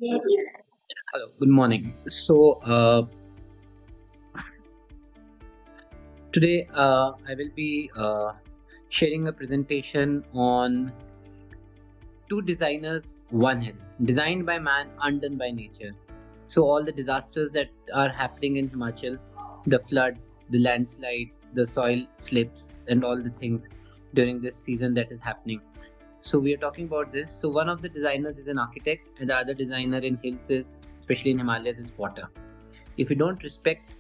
Hello, good morning. Today I will be sharing a presentation on two designers, one hill, designed by man, undone by nature. So, all the disasters that are happening in Himachal, the floods, the landslides, the soil slips, and all the things during this season that is happening. So, we are talking about this. So, one of the designers is an architect, and the other designer in hills is, especially in Himalayas, is water. If you don't respect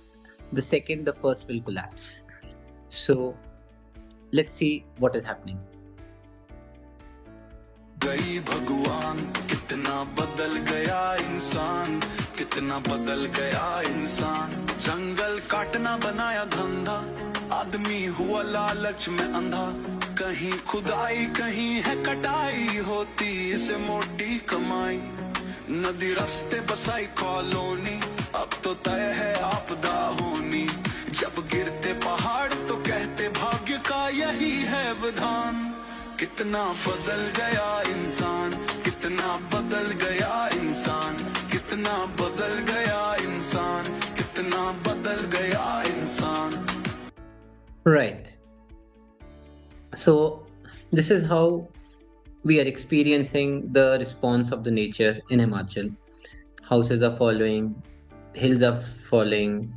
the second, the first will collapse. So let's see what is happening. गई भगवान कितना बदल गया इंसान कितना बदल गया इंसान जंगल काटना बनाया धंधा आदमी हुआ लालच में अंधा कहीं खुदाई कहीं है कटाई होती इसे मोटी कमाई नदी रास्ते बसाई कॉलोनी अब तो तय है आपदा होनी जब गिरते पहाड़ तो कहते भाग्य का यही है विधान कितना बदल गया इंसान कितना बदल गया इंसान कितना बदल गया इंसान कितना बदल गया इंसान. Right. So this is how we are experiencing the response of the nature in Himachal. Houses are falling, hills are falling,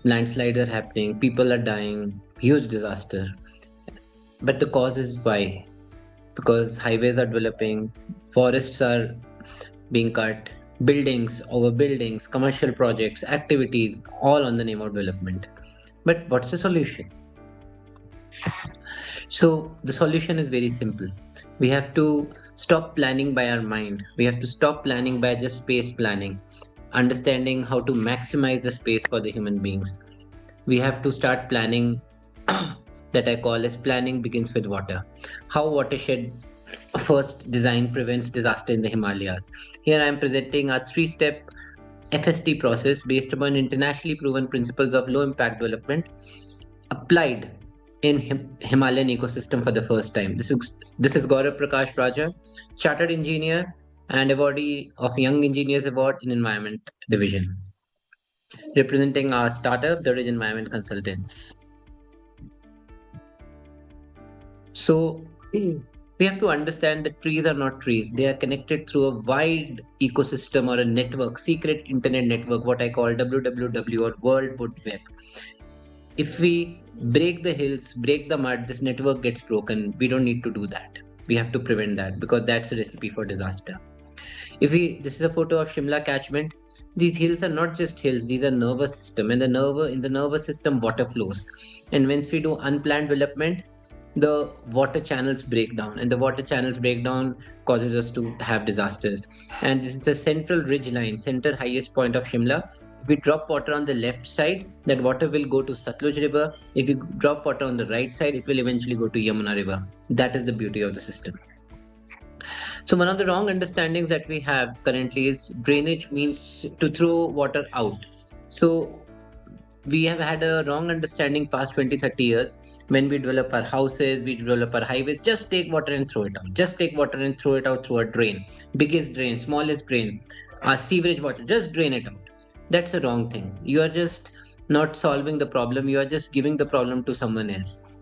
landslides are happening, people are dying, huge disaster. But the cause is why? Because highways are developing, forests are being cut, buildings over buildings, commercial projects, activities, all on the name of development. But what's the solution? So, the solution is very simple. We have to stop planning by our mind. We have to stop planning by just space planning, understanding how to maximize the space for the human beings. We have to start planning that I call as planning begins with water. How watershed first design prevents disaster in the Himalayas. Here I am presenting a three-step FST process based upon internationally proven principles of low impact development applied in Himalayan ecosystem for the first time. This is Gaurav Prakash Raja, chartered engineer and awardee of Young Engineers Award in Environment Division, representing our startup, the Ridge Environment Consultants. So we have to understand that trees are not trees. They are connected through a wide ecosystem or a network, secret internet network, what I call WWW or World Wood Web. If we break the hills, break the mud, this network gets broken. We don't need to do that. We have to prevent that because that's a recipe for disaster. This is a photo of Shimla catchment. These hills are not just hills; these are nervous system, and in the nervous system, water flows. And once we do unplanned development, the water channels break down, and the water channels breakdown causes us to have disasters. And this is the central ridge line, center highest point of Shimla. If we drop water on the left side, that water will go to Satluj River. If we drop water on the right side, it will eventually go to Yamuna River. That is the beauty of the system. So one of the wrong understandings that we have currently is drainage means to throw water out. So we have had a wrong understanding past 20-30 years. When we develop our houses, we develop our highways, just take water and throw it out. Just take water and throw it out through a drain. Biggest drain, smallest drain, our sewerage water, just drain it out. That's a wrong thing. You are just not solving the problem, you are just giving the problem to someone else.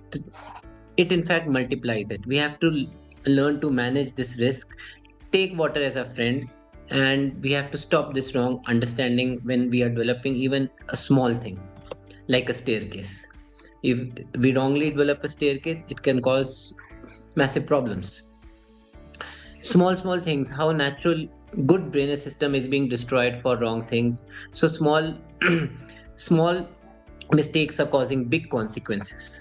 It in fact multiplies it. We have to learn to manage this risk, take water as a friend, and we have to stop this wrong understanding when we are developing even a small thing like a staircase. If we wrongly develop a staircase, it can cause massive problems. Small things, how natural good drainage system is being destroyed for wrong things. So small mistakes are causing big consequences.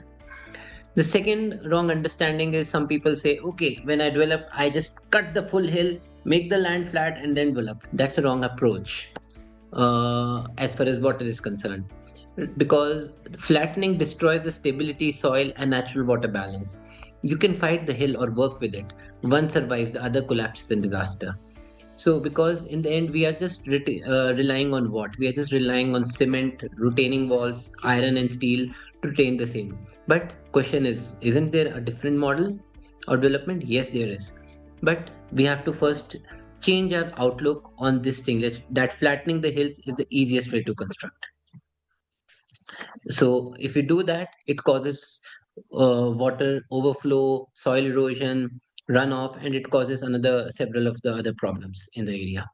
The second wrong understanding is some people say, okay, when I develop, I just cut the full hill, make the land flat, and then develop. That's a wrong approach as far as water is concerned. Because flattening destroys the stability, soil, and natural water balance. You can fight the hill or work with it. One survives, the other collapses in disaster. So, because in the end, we are just relying on what? We are just relying on cement, retaining walls, iron, and steel to retain the same. But question is, isn't there a different model or development? Yes, there is. But we have to first change our outlook on this thing, that flattening the hills is the easiest way to construct. So if we do that, it causes water overflow, soil erosion, runoff, and it causes another several of the other problems in the area.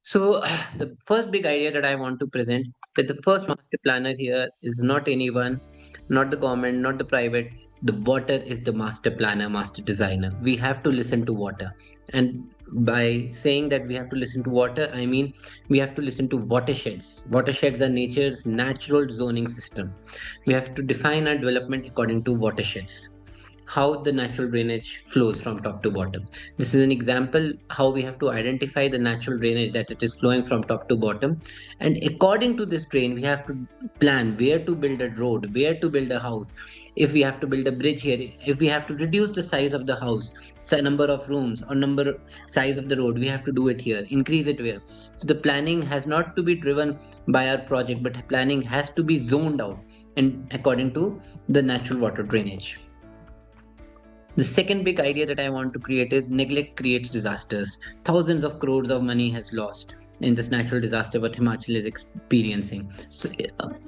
So the first big idea that I want to present, that the first master planner here is not anyone, not the government, not the private. The water is the master planner, master designer. We have to listen to water. And by saying that we have to listen to water, I mean we have to listen to watersheds. Watersheds are nature's natural zoning system. We have to define our development according to watersheds, how the natural drainage flows from top to bottom. This is an example how we have to identify the natural drainage, that it is flowing from top to bottom. And according to this drain, we have to plan where to build a road, where to build a house. If we have to build a bridge here, if we have to reduce the size of the house, say number of rooms or number size of the road, we have to do it here, increase it where. So the planning has not to be driven by our project, but planning has to be zoned out and according to the natural water drainage. The second big idea that I want to create is neglect creates disasters. Thousands of crores of money has lost in this natural disaster what Himachal is experiencing. So,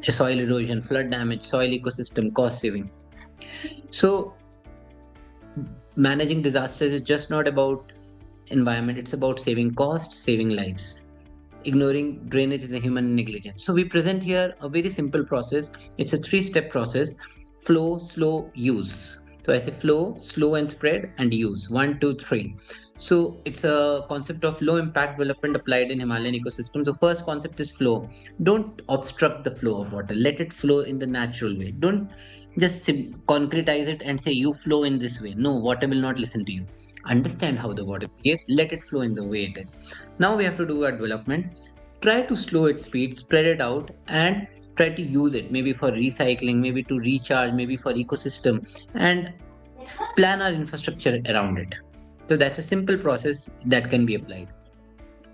soil erosion, flood damage, soil ecosystem, cost saving. So managing disasters is just not about environment, it's about saving costs, saving lives. Ignoring drainage is a human negligence. So we present here a very simple process. It's a 3-step process: flow, slow, use. So I say flow, slow and spread, and use. 1, 2, 3. So it's a concept of low impact development applied in Himalayan ecosystem. So first concept is flow. Don't obstruct the flow of water. Let it flow in the natural way. Don't just concretize it and say you flow in this way. No, water will not listen to you. Understand how the water behaves. Let it flow in the way it is. Now we have to do our development. Try to slow its speed, spread it out, and try to use it maybe for recycling, maybe to recharge, maybe for ecosystem, and plan our infrastructure around it. So that's a simple process that can be applied.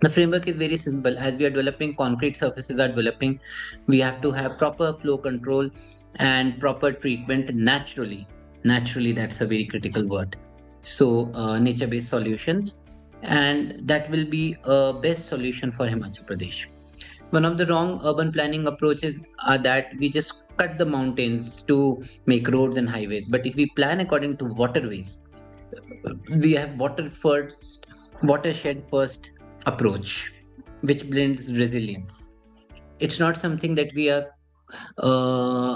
The framework is very simple. As we are developing, concrete surfaces are developing, we have to have proper flow control and proper treatment naturally. Naturally, that's a very critical word. So nature-based solutions, and that will be a best solution for Himachal Pradesh. One of the wrong urban planning approaches are that we just cut the mountains to make roads and highways. But if we plan according to waterways, we have watershed first approach, which blends resilience. It's not something that we are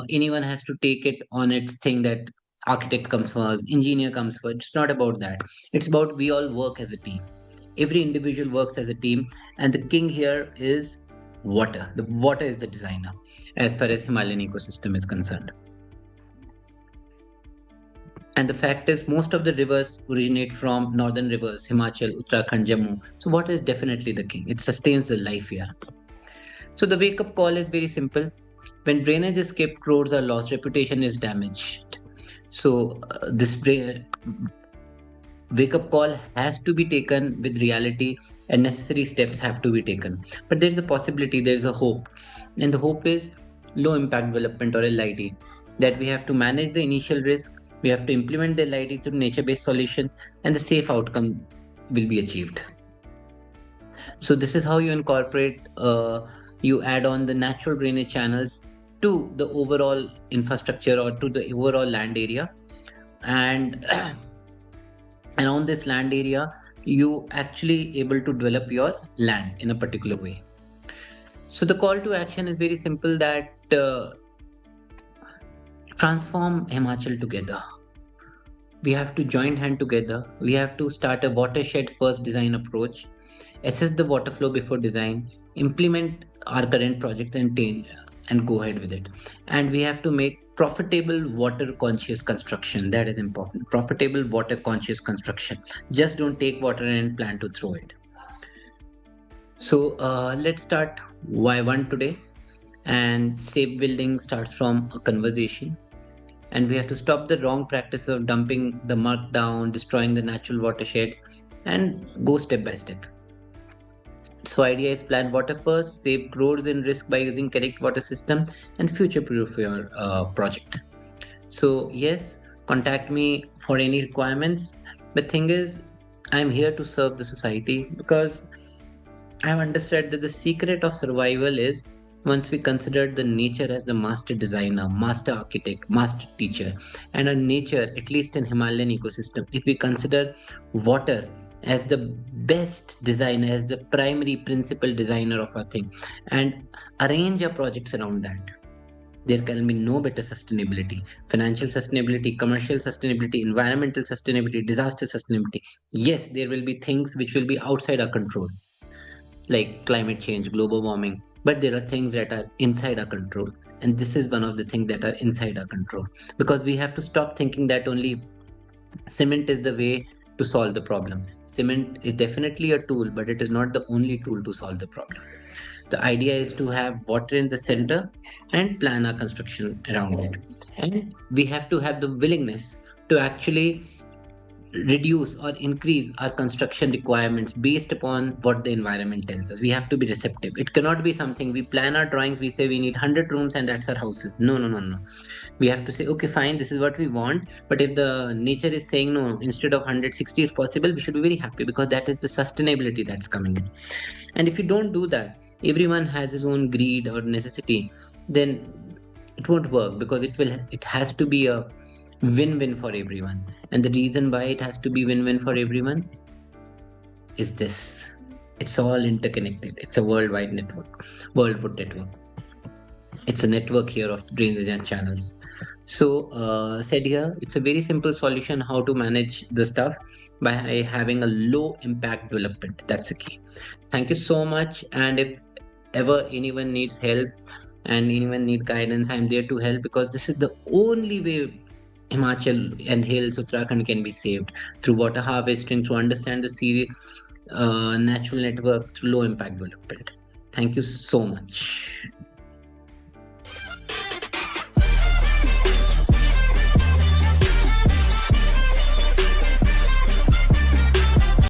anyone has to take it on its thing that architect comes first, engineer comes first. It's not about that. It's about we all work as a team. Every individual works as a team, and the king here is water. The water is the designer as far as Himalayan ecosystem is concerned. And the fact is, most of the rivers originate from northern rivers, Himachal, Uttarakhand, Jammu. So water is definitely the king. It sustains the life here. So the wake up call is very simple. When drainage is skipped, roads are lost, reputation is damaged. So this wake up call has to be taken with reality, and necessary steps have to be taken. But there's a possibility, there's a hope. And the hope is low impact development, or LID, that we have to manage the initial risk, we have to implement the LID through nature-based solutions, and the safe outcome will be achieved. So this is how you incorporate, you add on the natural drainage channels to the overall infrastructure or to the overall land area. And around this land area, you actually able to develop your land in a particular way. So the call to action is very simple, that transform Himachal together. We have to join hand together. We have to start a watershed first design approach, assess the water flow before design, implement our current project, and go ahead with it. And we have to make profitable water conscious construction. That is important. Profitable water conscious construction. Just don't take water and plan to throw it. So let's start why one today. And safe building starts from a conversation. And we have to stop the wrong practice of dumping the mud down, destroying the natural watersheds, and go step by step. So idea is plan water first, save crores in risk by using correct water system, and future-proof your project. So yes, contact me for any requirements. The thing is, I'm here to serve the society because I've understood that the secret of survival is once we consider the nature as the master designer, master architect, master teacher, and a nature, at least in Himalayan ecosystem, if we consider water as the best designer, as the primary principal designer of a thing, and arrange our projects around that, there can be no better sustainability. Financial sustainability, commercial sustainability, environmental sustainability, disaster sustainability. Yes, there will be things which will be outside our control, like climate change, global warming, but there are things that are inside our control. And this is one of the things that are inside our control, because we have to stop thinking that only cement is the way to solve the problem. Cement is definitely a tool, but it is not the only tool to solve the problem. The idea is to have water in the center and plan our construction around it. And we have to have the willingness to actually reduce or increase our construction requirements based upon what the environment tells us. We have to be receptive. It cannot be something we plan our drawings, we say we need 100 rooms and that's our houses. No, no, no, no. We have to say, okay, fine, this is what we want. But if the nature is saying no, instead of 160 is possible, we should be very happy, because that is the sustainability that's coming in. And if you don't do that, everyone has his own greed or necessity, then it won't work, because it has to be a win-win for everyone. And the reason why it has to be win-win for everyone is this: it's all interconnected. It's a worldwide network, worldwide network. It's a network here of drainage and channels. So, said here, it's a very simple solution how to manage the stuff by having a low impact development. That's the key. Thank you so much. And if ever anyone needs help and anyone need guidance, I'm there to help, because this is the only way Himachal and hills Uttarakhand can be saved, through water harvesting, to understand the natural network, through low impact development. Thank you so much.